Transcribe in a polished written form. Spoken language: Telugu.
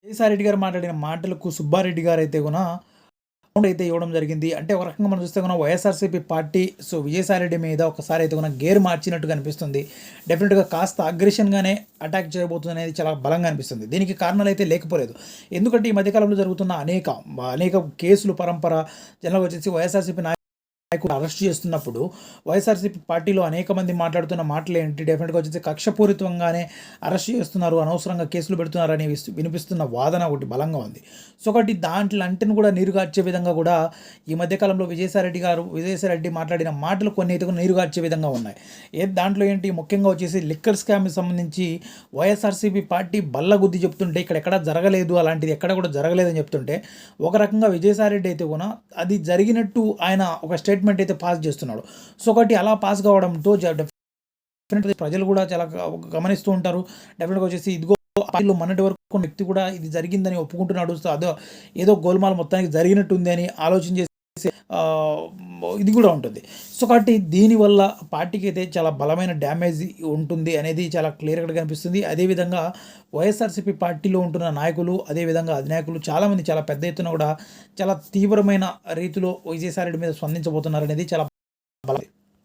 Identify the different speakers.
Speaker 1: విజయసాయిరెడ్డి గారు మాట్లాడిన మాటలకు సుబ్బారెడ్డి గారైతే గున అయితే ఇవ్వడం జరిగింది. అంటే ఒక రకంగా మనం చూస్తే గనుక వైఎస్ఆర్‌సీపీ పార్టీ విజయసాయిరెడ్డి మీద ఒకసారి అయితే గనుక గేర్ మార్చినట్టుగా అనిపిస్తుంది. డెఫినిట్‌గా కాస్త అగ్రెషన్‌గానే అటాక్ చేయబోతుందనేది చాలా బలంగా అనిపిస్తుంది. దీనికి కారణాలైతే లేకపోలేదు. ఎందుకంటే ఈ మధ్య కాలంలో జరుగుతున్న అనేక కేసులు పరంపర జనరల్‌గా వచ్చేసి వైఎస్ఆర్‌సీపీ నాయకులు అరెస్ట్ చేస్తున్నప్పుడు వైఎస్ఆర్‌సీపీ పార్టీలో అనేక మంది మాట్లాడుతున్న మాటలేంటి, డెఫినిట్‌గా వచ్చేసి కక్షపూరితంగానే అరెస్ట్ చేస్తున్నారు, అనవసరంగా కేసులు పెడుతున్నారని వినిపిస్తున్న వాదన ఒకటి బలంగా ఉంది. ఒకటి దాంట్లంటిని కూడా నీరుగార్చే విధంగా కూడా ఈ మధ్య కాలంలో విజయసాయిరెడ్డి మాట్లాడిన మాటలు కొన్ని అయితే నీరుగార్చే విధంగా ఉన్నాయి. దాంట్లో ఏంటి ముఖ్యంగా వచ్చేసి లిక్కర్ స్కామ్‌కి సంబంధించి వైఎస్ఆర్‌సీపీ పార్టీ బల్లగుద్ది చెప్తుంటే ఇక్కడ ఎక్కడా జరగలేదు, అలాంటిది ఎక్కడ కూడా జరగలేదని చెప్తుంటే, ఒక రకంగా విజయసాయిరెడ్డి అయితే కూడా అది జరిగినట్టు ఆయన ఒక స్టేట్మెంట్ అయితే పాస్ చేస్తున్నాడు. ఒకటి అలా పాస్ కావడంతో డెఫినెట్‌గా ప్రజలు కూడా చాలా గమనిస్తూ ఉంటారు. డెఫినెట్‌గా వచ్చేసి ఇదిగో పార్టీలో మొన్నటి వరకు ఉన్న వ్యక్తి కూడా ఇది జరిగిందని ఒప్పుకుంటున్నాడు. ఏదో గోల్‌మాల్ మొత్తానికి జరిగినట్టుంది అని ఆలోచన చేసి ఆహ్, ఇది కూడా ఉంటుంది. కాబట్టి దీనివల్ల పార్టీకి అయితే చాలా బలమైన డ్యామేజ్ ఉంటుంది అనేది చాలా క్లియర్‌గా కనిపిస్తుంది. అదేవిధంగా వైఎస్ఆర్‌సీపీ పార్టీలో ఉంటున్న నాయకులు, అదేవిధంగా అధినాయకులు చాలామంది చాలా పెద్ద ఎత్తున కూడా చాలా తీవ్రమైన రీతిలో విజయసాయిరెడ్డి మీద స్పందించబోతున్నారనేది చాలా